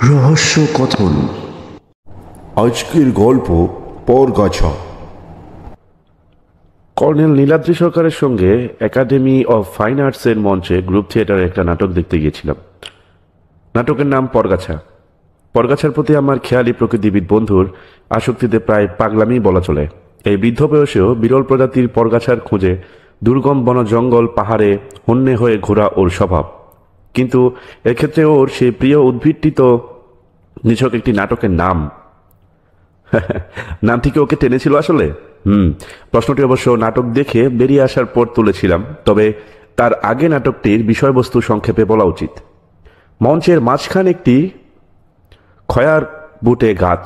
রহস্য কথন। আজকের গল্প পরগাছা। কর্নেল নীলাদ্রি সরকারের সঙ্গে একাডেমি অফ ফাইন আর্টসের মঞ্চে গ্রুপ থিয়েটারে একটা নাটক দেখতে গিয়েছিলাম। নাটকের নাম পরগাছা। পরগাছার প্রতি আমার খেয়ালি প্রকৃতিবিদ বন্ধুর আসক্তিতে প্রায় পাগলামি বলা চলে। এই বৃদ্ধ বয়সেও বিরল প্রজাতির পরগাছার খোঁজে দুর্গম বন জঙ্গল পাহাড়ে হন্যে হয়ে ঘোরা ওর স্বভাব। কিন্তু এক্ষেত্রে ওর সেই প্রিয় উদ্ভিদটি তো নিছক একটি নাটকের নাম। নাম থেকে ওকে টেনেছিল আসলে। প্রশ্নটি অবশ্য নাটক দেখে বেরিয়ে আসার পর তুলেছিলাম, তবে তার আগে নাটকটির বিষয়বস্তু সংক্ষেপে বলা উচিত। মঞ্চের মাঝখানে একটি খয়ার বুটে গাছ,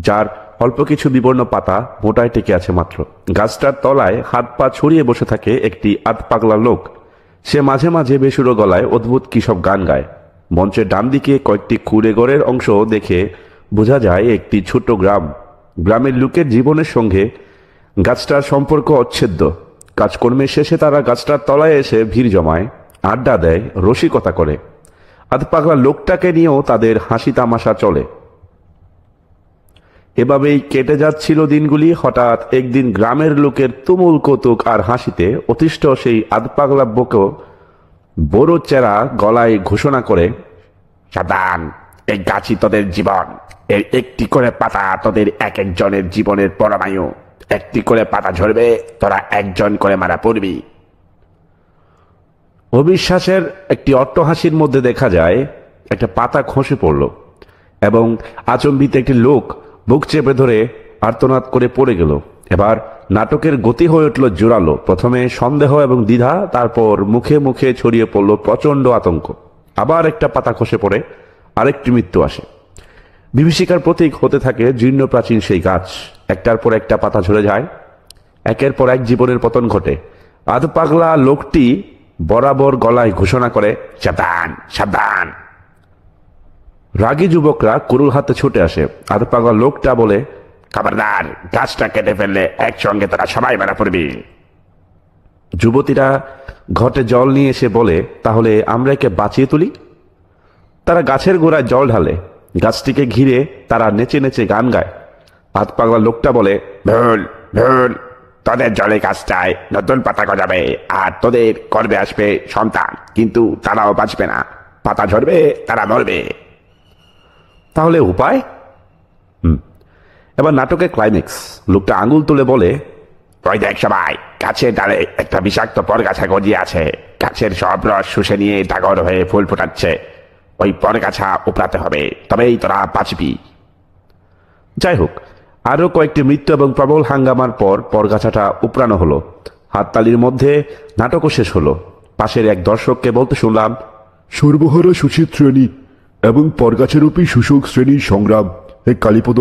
যার অল্প কিছু বিবর্ণ পাতা মোটায় টেকে আছে মাত্র। গাছটার তলায় হাত পা ছড়িয়ে বসে থাকে একটি আধপাগলা লোক। সে মাঝে মাঝে বেসুরো গলায় অদ্ভুত কি সব গান গায়। মঞ্চের ডান দিকে কয়েকটি কুড়েঘরের অংশ দেখে বোঝা যায় একটি ছোট্ট গ্রাম। গ্রামের লোকের জীবনের সঙ্গে গাছটার সম্পর্ক অচ্ছেদ্য। কাজকর্মের শেষে তারা গাছটার তলায় এসে ভিড় জমায়, আড্ডা দেয়, রসিকতা করে। আধপাগলা লোকটাকে নিয়েও তাদের হাসি তামাশা চলে। এভাবেই কেটে যাচ্ছিল দিনগুলি। হঠাৎ একদিন গ্রামের লোকের তুমুল কৌতুক আর হাসিতে অতিষ্ঠ সেই আধপাগলা বউকে বড় চেরা গলায় ঘোষণা করে, সাবধান, এই গাছই তোদের জীবন। এর একটি করে পাতা তোদের এক একজনের জীবনের পরমায়ু। একটি করে পাতা ঝরবে, তোরা একজন করে মারা পড়বি। অবিশ্বাসের একটি অট্টহাসির মধ্যে দেখা যায় একটা পাতা খসে পড়ল এবং আচম্বিত একটি লোক বুক চেপে ধরে আর্তনাদ করে পড়ে গেল। এবার নাটকের গতি হয়ে উঠল জোরালো। প্রথমে সন্দেহ এবং দ্বিধা, তারপর মুখে মুখে ছড়িয়ে পড়ল প্রচন্ড আতঙ্ক। আবার একটা পাতা খসে পড়ে আরেকটি মৃত্যু আসে। বিভীষিকার প্রতীক হতে থাকে জীর্ণ প্রাচীন সেই গাছ। একটার পর একটা পাতা ঝরে যায়, একের পর এক জীবনের পতন ঘটে। আধপাগলা লোকটি বরাবর গলায় ঘোষণা করে, সাবধান, সাবধান। রাগী যুবকরা কুরুল হাতে ছুটে আসে। আধপাগলা লোকটা বলে, খবরদার, গাছটা কেটে ফেললে একসঙ্গে তারা সবাই মারা পড়বি। যুবতীরা ঘটে জল নিয়ে এসে বলে, তাহলে আমরা একে বাঁচিয়ে তুলি। তারা গাছের গোড়ায় জল ঢালে। গাছটিকে ঘিরে তারা নেচে নেচে গান গায়। আধপাগলা লোকটা বলে, ভুল ভুল, তোদের জলে গাছটায় নতুন পাতা গজাবে আর তোদের গর্ভে আসবে সন্তান, কিন্তু তারাও বাঁচবে না। পাতা ঝরবে, তারা মরবে। তাহলে উপায়? এবার নাটকের ক্লাইম্যাক্স। লোকটা আঙুল তুলে বলে, ওই দেখ সবাই, গাছের ডালে একটা বিষাক্ত পরগাছা গজিয়ে আছে। গাছের সব রস শুষে নিয়ে ডাগর হয়ে ফুল ফোটাচ্ছে। ওই পরগাছা উপড়াতে হবে, তবেই তোরা বাঁচবি। যাই হোক, আরো কয়েকটি মৃত্যু এবং প্রবল হাঙ্গামার পর পরগাছাটা উপড়ানো হলো। হাততালির মধ্যে নাটকও শেষ হলো। পাশের এক দর্শককে বলতে শুনলাম, সর্বহারা সুচিত শ্রেণী এবং পরগাছারূপী শোষক শ্রেণীর সংগ্রাম। হে কালীপদ,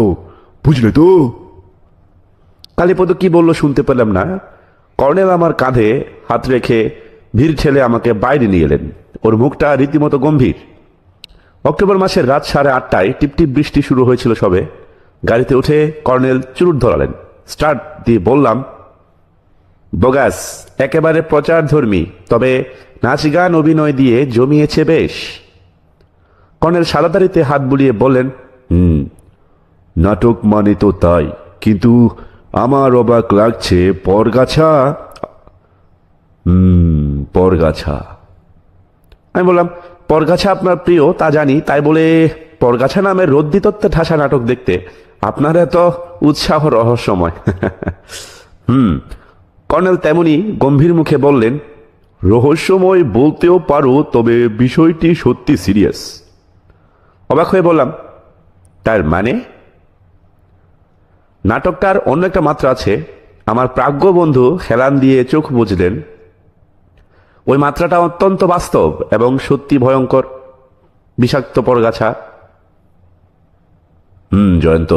বুঝলে তো? কালীপদ কি বলল শুনতে পেলাম না। কর্নেল আমার কাঁধে হাত রেখে ভিড় ঠেলে আমাকে বাইরে নিয়ে এলেন। ওর মুখটা রীতিমতো গম্ভীর। অক্টোবর মাসের রাত 8:30টায় টিপটিপ বৃষ্টি শুরু হয়েছিল সবে। গাড়িতে উঠে কর্নেল চুরুট ধরালেন। স্টার্ট দিয়ে বললাম, বোগাস, একেবারে প্রচারধর্মী, তবে নাচ গান অভিনয় দিয়ে জমিয়েছে বেশ। কর্নেল সাদাদারিতে হাত বুলিয়ে বললেন, নাটক মানে তো তাই, কিন্তু আমার অবাক লাগছে পরগাছা। পরগাছা। আমি বললাম, পরগাছা আপনার প্রিয় তা জানি, তাই বলে পরগাছা নামের রদ্দিতত্ত্বে ঠাসা নাটক দেখতে আপনার এত উৎসাহ রহস্যময়। কর্নেল তেমনি গম্ভীর মুখে বললেন, রহস্যময় বলতেও পারো, তবে বিষয়টি সত্যি সিরিয়াস। অবাক হয়ে বললাম, তার মানে? নাটকটার অন্য একটা মাত্রা আছে। আমার প্রাজ্ঞ বন্ধু হেলান দিয়ে চোখ বুঝলেন। ওই মাত্রাটা অত্যন্ত বাস্তব এবং সত্যি ভয়ঙ্কর। বিষাক্ত পরগাছা। জয়ন্ত,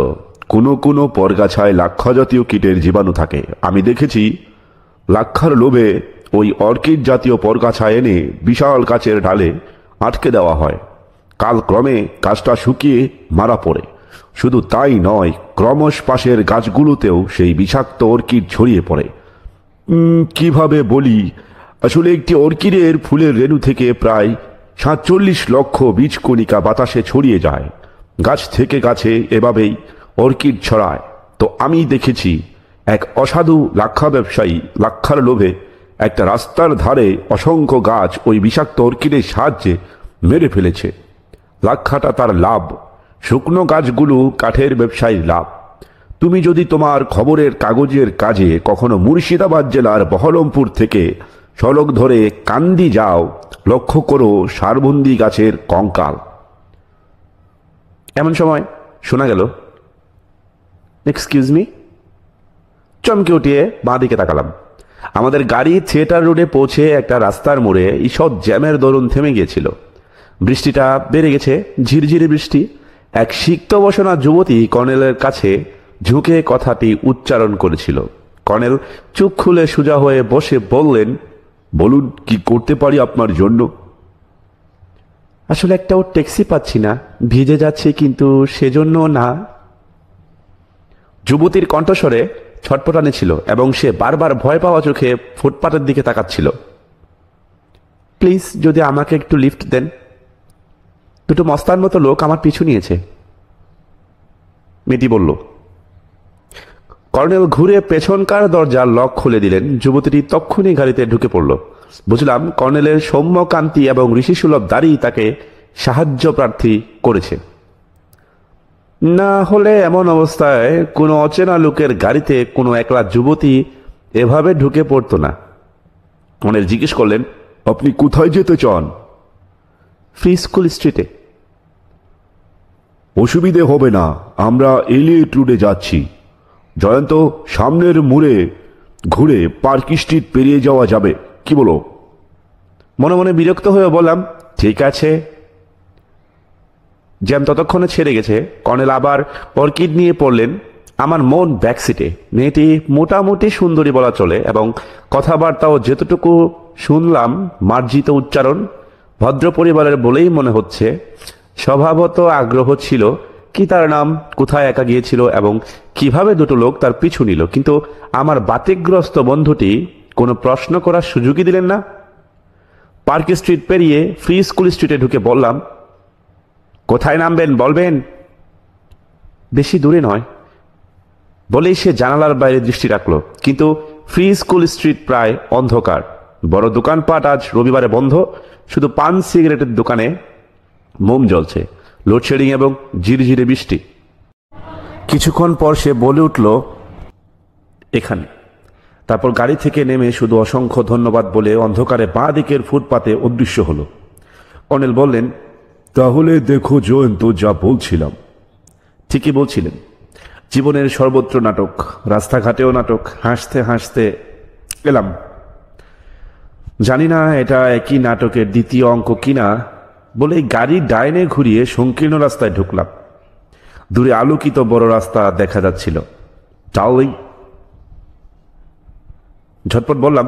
কোনো পরগাছায় লাক্ষা জাতীয় কীটের জীবাণু থাকে। আমি দেখেছি লাক্ষার লোভে ওই অর্কিড জাতীয় পরগাছা এনে বিশাল গাছের ডালে আটকে দেওয়া হয়। কালক্রমে গাছটা শুকিয়ে মারা পড়ে। শুধু তাই নয়, ক্রমশ পাশের গাছগুলোতেও সেই বিষাক্ত অর্কিড ছড়িয়ে পড়ে। কিভাবে বলি, আসলে একটি অর্কিডের ফুলের রেণু থেকে প্রায় 47 লক্ষ বীজকণিকা বাতাসে ছড়িয়ে যায়। গাছ থেকে গাছে এভাবেই অর্কিড ছড়ায়। তো আমি দেখেছি এক অসাধু লাক্ষা ব্যবসায়ী লাক্ষার লোভে একটা রাস্তার ধারে অসংখ্য গাছ ওই বিষাক্ত অর্কিডের সাহায্যে মেরে ফেলেছে। লাক্ষাটা তার লাভ, শুকনো গাছগুলো কাঠের ব্যবসায়ীর লাভ। তুমি যদি তোমার খবরের কাগজের কাজে কখনো মুর্শিদাবাদ জেলার বহরমপুর থেকে সড়ক ধরে কান্দি যাও, লক্ষ্য করো সারবন্দি গাছের কঙ্কাল। এমন সময় শোনা গেল, এক্সকিউজ মি। চমকে উঠিয়ে বাঁ দিকে তাকালাম। আমাদের গাড়ি থিয়েটার রোডে পৌঁছে একটা রাস্তার মোড়ে ঈষৎ জ্যামের দরুন থেমে গিয়েছিল। বৃষ্টিটা বেড়ে গেছে, ঝিরঝিরে বৃষ্টি। এক সিক্ত বসনা যুবতী কর্নেলের কাছে ঝুঁকে কথাটি উচ্চারণ করেছিল। কর্নেল চোখ খুলে সোজা হয়ে বসে বললেন, বলুন, কি করতে পারি আপনার জন্য? আসলে একটাও ট্যাক্সি পাচ্ছি না, ভিজে যাচ্ছে, কিন্তু সেজন্য না। যুবতীর কণ্ঠস্বরে ছটপটানি ছিল এবং সে বারবার ভয় পাওয়া চোখে ফুটপাতের দিকে তাকাচ্ছিল। প্লিজ, যদি আমাকে একটু লিফট দেন। দুটো মস্তান মতো লোক আমার পিছু নিয়েছে, মেয়েটি বলল। কর্নেল ঘুরে পেছনকার দরজার লক খুলে দিলেন। যুবতীটি তক্ষুনি গাড়িতে ঢুকে পড়ল। বুঝলাম কর্নেলের সৌম্যকান্তি এবং ঋষিসুলভ দাড়ি তাকে সাহায্য প্রার্থী করেছে। না হলে এমন অবস্থায় কোনো অচেনা লোকের গাড়িতে কোনো একলা যুবতী এভাবে ঢুকে পড়তো না। কর্নেল জিজ্ঞেস করলেন, আপনি কোথায় যেতে চান? ফ্রি স্কুল স্ট্রিটে। অসুবিধে হবে না, আমরা এলিয়েট রোডে যাচ্ছি। জয়ন্ত, সামনের মোড়ে ঘুরে পার্ক স্ট্রিট পেরিয়ে যাওয়া যাবে, কি বলো? মনে মনে বিরক্ত হয়ে বললাম, ঠিক আছে। জ্যাম ততক্ষণে ছেড়ে গেছে। কর্নেল আবার অর্কিড নিয়ে পড়লেন। আমার মন ব্যাকসিটে। মেয়েটি মোটামুটি সুন্দরী বলা চলে এবং কথাবার্তাও যেতটুকু শুনলাম মার্জিত উচ্চারণ, ভদ্র পরিবারের বলেই মনে হচ্ছে। স্বভাবত আগ্রহ ছিল কি তার নাম, কোথায় একা গিয়েছিল এবং কিভাবে দুটো লোক তার পিছু নিল। কিন্তু আমার বাতিগ্রস্ত বন্ধুটি কোনো প্রশ্ন করার সুযোগই দিলেন না। পার্ক স্ট্রিট পেরিয়ে ফ্রি স্কুল স্ট্রিটে ঢুকে বললাম, কোথায় নামবেন বলবেন? বেশি দূরে নয় বলেই সে জানালার বাইরে দৃষ্টি রাখল। কিন্তু ফ্রি স্কুল স্ট্রিট প্রায় অন্ধকার। বড় দোকানপাট আজ রবিবারে বন্ধ, শুধু পান সিগারেটের দোকানে মোম জ্বলছে। লোডশেডিং এবং ঝিরঝিরে বৃষ্টি। কিছুক্ষণ পর সে বলে উঠল, এখানে। তারপর গাড়ি থেকে নেমে শুধু অসংখ্য ধন্যবাদ বলে অন্ধকারে বাঁ দিকের ফুটপাতে অদৃশ্য হলো। কর্নেল বললেন, তাহলে দেখো জয়ন্ত, যা বলছিলাম ঠিকই বলছিলেন। জীবনের সর্বত্র নাটক, রাস্তাঘাটেও নাটক। হাসতে হাসতে এলাম। জানি না এটা একই নাটকের দ্বিতীয় অঙ্ক কিনা বলে গাড়ি ডাইনে ঘুরিয়ে সংকীর্ণ রাস্তায় ঢুকলাম। দূরে আলোকিত বড় রাস্তা দেখা যাচ্ছিল। ডার্লিং। ঝটপট বললাম,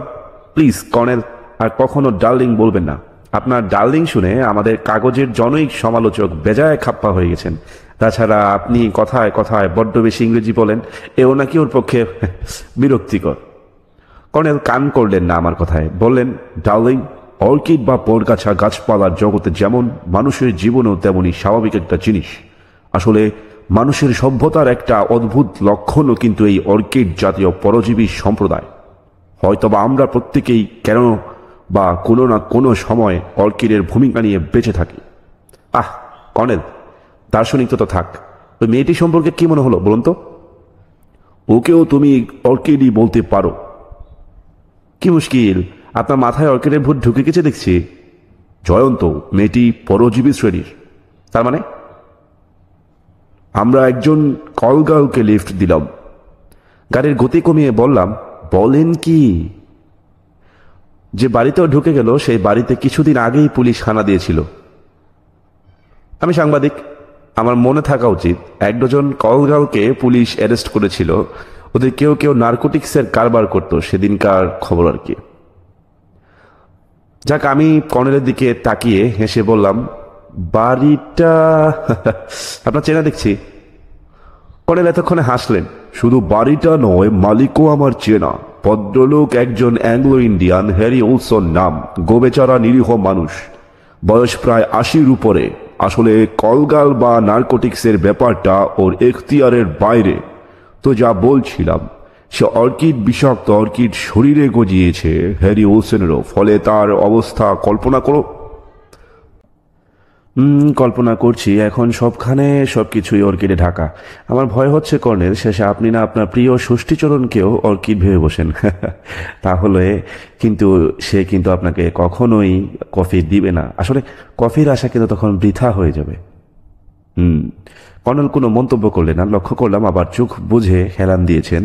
প্লিজ কর্নেল, আর কখনো ডার্লিং বলবেন না। আপনার ডার্লিং শুনে আমাদের কাগজের জনৈক সমালোচক বেজায় খাপ্পা হয়ে গেছেন। তাছাড়া আপনি কথায় কথায় বড্ড বেশি ইংরেজি বলেন, এও নাকি ওর পক্ষে বিরক্তিকর। কর্নেল কান করলেন না আমার কথায়, বললেন, ডার্লিং, অর্কিড বা পরগাছা গাছপালার জগতে যেমন মানুষের জীবনেও তেমনি স্বাভাবিক একটা জিনিস। আসলে মানুষের সভ্যতার একটা অদ্ভুত লক্ষণও কিন্তু এই অর্কিড জাতীয় পরজীবী সম্প্রদায়। হয়তোবা আমরা প্রত্যেকেই কেন বা কোনো না কোনো সময় অর্কিডের ভূমিকা নিয়ে বেঁচে থাকি। কর্নেল, দার্শনিক তো থাক, ওই মেয়েটি সম্পর্কে কি মনে হলো বলুন তো? ওকেও তুমি অর্কিডই বলতে পারো। কি মুশকিল, আপনার মাথায় অর্কিডের ভূত ঢুকে গেছে দেখছি। জয়ন্ত, মেয়েটি পরজীবী শ্রেণীর। তার মানে? আমরা একজন কলগার্লকে লিফট দিলাম। গাড়ির গতি কমিয়ে বললাম, বলেন কি? যে বাড়িতেও ঢুকে গেল সেই বাড়িতে কিছুদিন আগেই পুলিশ হানা দিয়েছিল। আমি সাংবাদিক, আমার মনে থাকা উচিত। 1 ডজন কলগার্লকে পুলিশ অ্যারেস্ট করেছিল। ওদের কেউ কেউ নার্কোটিক্সের কারবার করতো, সেদিনকার খবর আর কি। যাক, আমি কর্নেলের দিকে তাকিয়ে হেসে বললাম, বাড়িটা আপনার চেনা দেখছি। কর্নেল এতক্ষণে হাসলেন। শুধু বাড়িটা নয়, মালিকও আমার চেনা। ভদ্রলোক একজন অ্যাংলো ইন্ডিয়ান, হ্যারি ওলসন নাম। গোবেচারা নিরীহ মানুষ। বয়স প্রায় 80-র উপরে। আসলে কলগাল বা নার্কোটিক্সের ব্যাপারটা ওর এখতিয়ারের বাইরে। তো যা বলছিলাম, সে অর্কিড বিষাক্ত অর্কিড শরীরে গজিয়েছে হ্যারি ওলসেনেরও, ফলে তার অবস্থা কল্পনা করো। কল্পনা করছি, এখন সবখানে সবকিছুই অর্কিডে ঢাকা। আমার ভয় হচ্ছে কর্নেল, শেষে আপনি না আপনার প্রিয় ষষ্ঠীচরণকেও অর্কিড ভেবে বসেন। তাহলে কিন্তু সে কিন্তু আপনাকে কখনোই কফি দিবে না। আসলে কফির আশা কিন্তু তখন বৃথা হয়ে যাবে। কর্নেল কোনো মন্তব্য করলেন না। লক্ষ্য করলাম আবার চোখ বুঝে হেলান দিয়েছেন,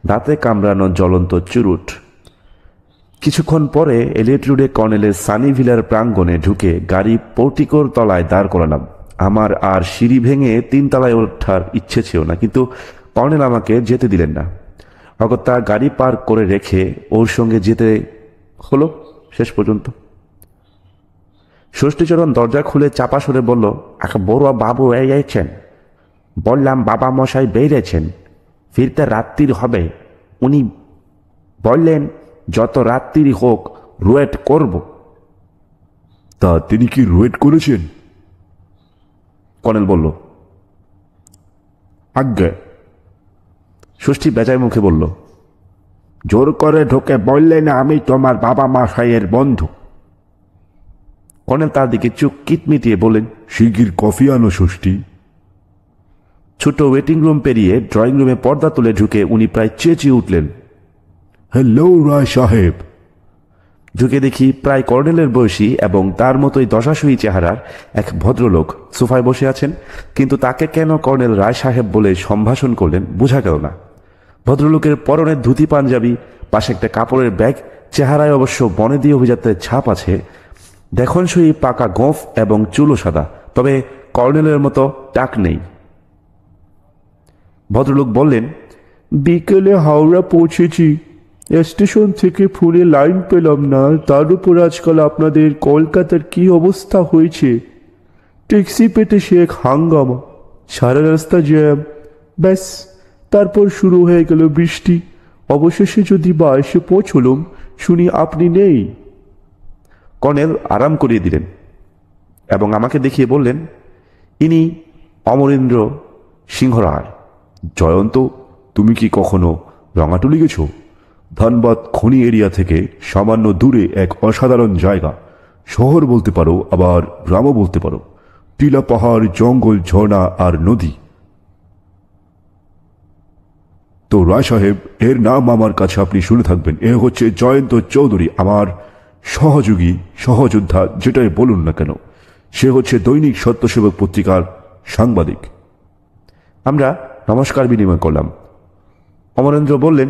দাঁতে কামড়ানো জ্বলন্ত চুরুট। কিছুক্ষণ পরে এলিয়ট রোডে কর্নেলের সানি ভিলার প্রাঙ্গণে ঢুকে গাড়ি পোর্টিকোর তলায় দাঁড় করালাম। আমার আর সিঁড়ি ভেঙে 3 তলায় ওঠার ইচ্ছে ছিল না, কিন্তু কর্নেল আমাকে যেতে দিলেন না। অগত্যা গাড়ি পার্ক করে রেখে ওর সঙ্গে যেতে হলো শেষ পর্যন্ত। ষষ্ঠীচরণ দরজা খুলে চাপা সরে বলল, বড় বাবু এসেছেন। বললাম বাবা মশাই বেরিয়েছেন, ফিরতে রাত্রির হবে। উনি বললেন যত রাত্রি হোক রুয়েট করব। তা তিনি কি রুয়েট করেছেন? কর্নেল বলল। আজ্ঞে। ষষ্ঠী বেজায় মুখে বলল, জোর করে ঢোকে বললেন আমি তোমার বাবা মশাইয়ের বন্ধু। কর্নেল তার দিকে চোখ কিটমিটিয়ে বললেন, শিগগির কফি আনো ষষ্ঠী। ছোট ওয়েটিং রুম পেরিয়ে ড্রয়িং রুমে পর্দা তুলে ঢুকে উনি প্রায় চেঁচিয়ে উঠলেন, হ্যালো রায় সাহেব। ঢুকে দেখি প্রায় কর্নেলের বয়সী এবং তার মতোই দশাসই চেহারার এক ভদ্রলোক সোফায় বসে আছেন। কিন্তু তাকে কেন কর্নেল রায় সাহেব বলে সম্ভাষণ করলেন বোঝা গেল না। ভদ্রলোকের পরনে ধুতি পাঞ্জাবি, পাশে একটা কাপড়ের ব্যাগ, চেহারায় অবশ্য বনেদি অভিজাতের ছাপ আছে। দেখনসই পাকা গোঁফ এবং চুলও সাদা, তবে কর্নেলের মতো টাক নেই। ভদ্রলোক বললেন, বিকেলে হাওড়া পৌঁছেছি। স্টেশন থেকে ফোনে লাইন পেলাম না, তার উপর আজকাল আপনাদের কলকাতার কি অবস্থা হয়েছে। ট্যাক্সি পেতে সে এক হাঙ্গামা, সারা রাস্তা জ্যাম। ব্যাস, তারপর শুরু হয়ে গেল বৃষ্টি। অবশেষে যদি বা এসে পৌঁছলুম, শুনি আপনি নেই। কর্নেল আরাম করিয়ে দিলেন এবং আমাকে দেখিয়ে বললেন, ইনি অমরেন্দ্র সিংহ রায়। জয়ন্ত, তুমি কি কখনো রঙাটুলি গেছো? ধানবাদ খনি এরিয়া থেকে সামান্য দূরে এক অসাধারণ জায়গা। শহর বলতে পারো, আবার গ্রামও বলতে পারো। টিলা, পাহাড়, জঙ্গল, ঝর্ণা আর নদী। তো রায় সাহেব, এর নাম আমার কাছে আপনি শুনে থাকবেন। এ হচ্ছে জয়ন্ত চৌধুরী, আমার সহযোগী, সহযোদ্ধা, যেটাই বলুন না কেন। সে হচ্ছে দৈনিক সত্যসেবক পত্রিকার সাংবাদিক। আমরা নমস্কার বিনিময় করলাম। অমরেন্দ্র বললেন,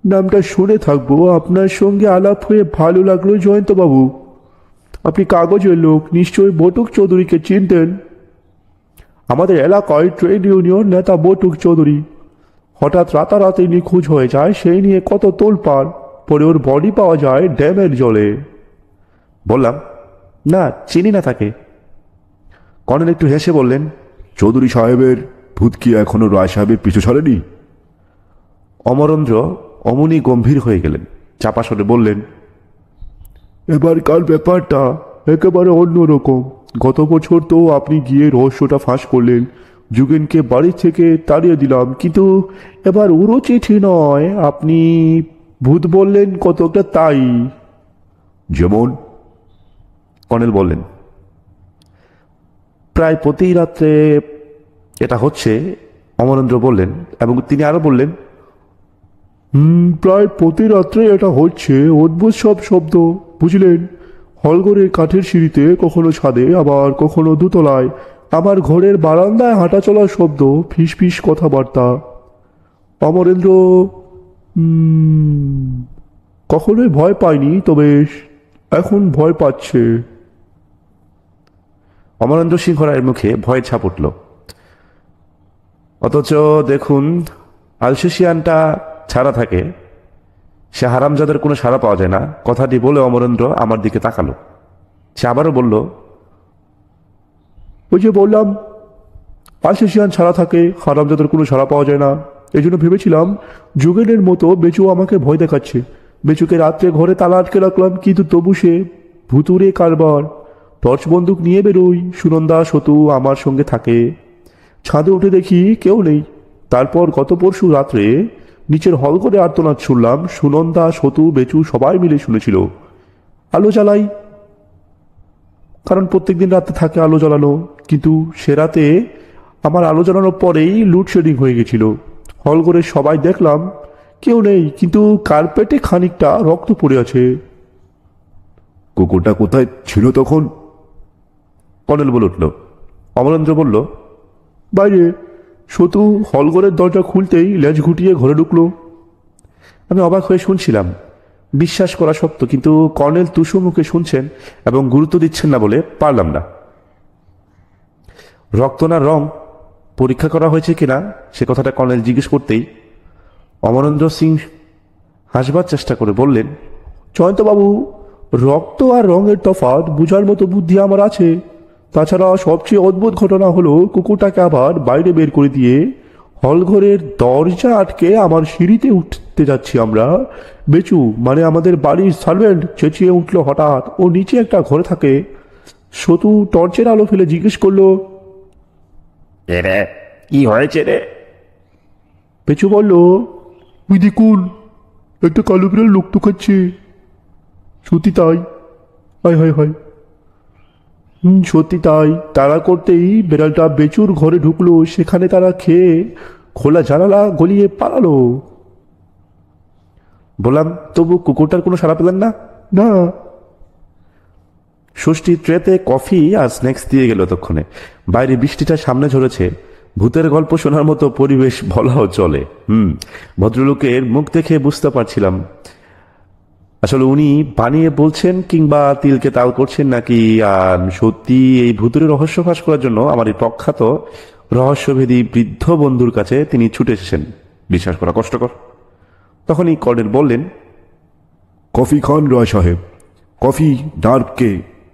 নামটা শুনে থাকবো। আপনার সঙ্গে আলাপ হয়ে ভালো লাগলো জয়ন্তবাবু। আপনি কাগজের লোক, নিশ্চয়ই বটুক চৌধুরীকে চিনতেন। আমাদের এলাকায় ট্রেড ইউনিয়ন নেতা বটুক চৌধুরী হঠাৎ রাতারাতি নিখোঁজ হয়ে যায়, সেই নিয়ে কত তোলপাড়। পরে ওর বডি পাওয়া যায় ড্যামের জলে। বললাম, না চিনি না তাকে। কর্নেল একটু হেসে বললেন, চৌধুরী সাহেবের ভূত কি এখনো রায় সাহেবের পিছু ছাড়েনি? অমরেন্দ্র অমনি গম্ভীর হয়ে গেলেন, চাপা সরে বললেন, এবারকার ব্যাপারটা একেবারে অন্যরকম। গত বছর তো আপনি গিয়ে রহস্যটা ফাঁস করলেন, যুগেনকে বাড়ি থেকে তাড়িয়ে দিলাম। কিন্তু এবার ওরও চিঠি নয়, আপনি ভূত বললেন কতটা তাই। যেমন? কর্নেল বললেন, প্রায় প্রতি রাত্রে এটা হচ্ছে। অমরেন্দ্র বললেন এবং তিনি আরো বললেন, প্রায় প্রতি রাত্রে এটা হচ্ছে। অদ্ভুত সব শব্দ, বুঝলেন। হলঘরের কাঠের সিঁড়িতে, কখনো ছাদে, আবার কখনো দোতলায়। আমার ঘরের বারান্দায় হাঁটা চলার শব্দ, ফিস ফিস কথাবার্তা। অমরেন্দ্র কখনোই ভয় পায়নি, তবে এখন ভয় পাচ্ছে। অমরেন্দ্র সিংহ রায়ের মুখে ভয়ের ছাপ উঠল। অথচ দেখুন, আলসেশিয়ানটা ছাড়া থাকে, সে হারামজাদের কোনো সাড়া পাওয়া যায় না। কথাটি বলে অমরেন্দ্র আমার দিকে তাকালো। সে আবারও বলল, ওই যে বললাম, আলসেশিয়ান ছাড়া থাকে, হারামজাদার কোনো সাড়া পাওয়া যায় না। এই জন্য ভেবেছিলাম যুগেনের মতো বেচু আমাকে ভয় দেখাচ্ছে। বেচুকে রাত্রে ঘরে তালা আটকে রাখলাম, কিন্তু তবু সে ভুতুরে কারবার। টর্চ বন্দুক নিয়ে বেরোই। সুনন্দা সতু আমার সঙ্গে থাকে। ছাদে উঠে দেখি কেউ নেই। তারপর গত পরশু রাত্রে নিচের হল করে আর্তনাদ শুনলাম। সুনন্দা, সতু, বেচু সবাই মিলে শুনেছিল। আলো জ্বালাই, কারণ প্রত্যেকদিন রাতে থাকে আলো জ্বালানো। কিন্তু সে রাতে আমার আলো জ্বালানোর পরেই লোডশেডিং হয়ে গেছিল। হল করে সবাই দেখলাম কেউ নেই, কিন্তু কার্পেটে খানিকটা রক্ত পড়ে আছে। কুকুরটা কোথায় ছিল তখন? কর্নেল বলে উঠল। অমরেন্দ্র বলল, বাইরে। সতু হলঘরের দরজা খুলতেই লেজ ঘুটিয়ে ঘরে ঢুকলো। আমি অবাক হয়ে শুনছিলাম, বিশ্বাস করা শক্ত, কিন্তু কর্নেল তুষু মুখে শুনছেন এবং গুরুত্ব দিচ্ছেন না বলে পারলাম না। রক্ত না রং পরীক্ষা করা হয়েছে কিনা সে কথাটা কর্নেল জিজ্ঞেস করতেই অমরেন্দ্র সিং হাসবার চেষ্টা করে বললেন, জয়ন্তবাবু, রক্ত আর রঙের তফাৎ বোঝার মতো বুদ্ধি আমার আছে। তাছাড়া সবচেয়ে অদ্ভুত ঘটনা হলো কুকুরটাকে আবার বাইরে বের করে দিয়ে হলঘরের দরজা আটকে আমার সিঁড়িতে উঠতে যাচ্ছি আমরা। বেচু, মানে আমাদের বাড়ির সার্ভেন্ট, চেঁচিয়ে উঠলো হঠাৎ। ও নিচে একটা ঘরে থাকে। সতু টর্চের আলো ফেলে জিজ্ঞেস করলো, রে কি হয়েছে রে? বেচু বলল, ওই দেখুন, একটা কালো বিড়াল রক্ত খাচ্ছে। সত্যি তাই। হায় হায় হায়। সত্যি তাই। তারা করতেই বেড়ালটা বেচুর ঘরে ঢুকলো। সেখানে তারা খেয়ে খোলা জানালা গলিয়ে পালালো। বললাম, তবু কুকুরটার কোনো সাড়া পেলেন না? না। ষষ্ঠী ট্রেতে কফি আর স্ন্যাক্স দিয়ে গেল ততক্ষণে। বাইরে বৃষ্টিটা সামনে ঝরেছে। ভূতের গল্প শোনার মতো পরিবেশ বলাও চলে। ভদ্রলোকের মুখ দেখে বুঝতে পারছিলাম আসলে উনি বানিয়ে বলছেন কিংবা তিলকে তাল করছেন নাকি সত্যি এই ভূতের রহস্য ফাঁস করার জন্য আমার এই প্রখ্যাত রহস্যভেদী বৃদ্ধ বন্ধুর কাছে তিনি ছুটে এসেছেন। বিশ্বাস করা কষ্টকর। তখনই কর্নেল বললেন, কফি খান রয় সাহেব, কফি নার্ভকে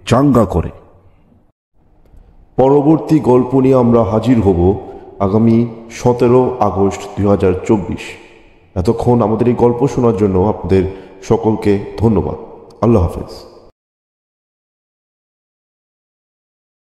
চাঙ্গা করে। পরবর্তী গল্প নিয়ে আমরা হাজির হব আগামী 17 আগস্ট 2024। এতক্ষণ আমাদের এই গল্প শোনার জন্য আপনাদের সকলকে ধন্যবাদ। আল্লাহ হাফেজ।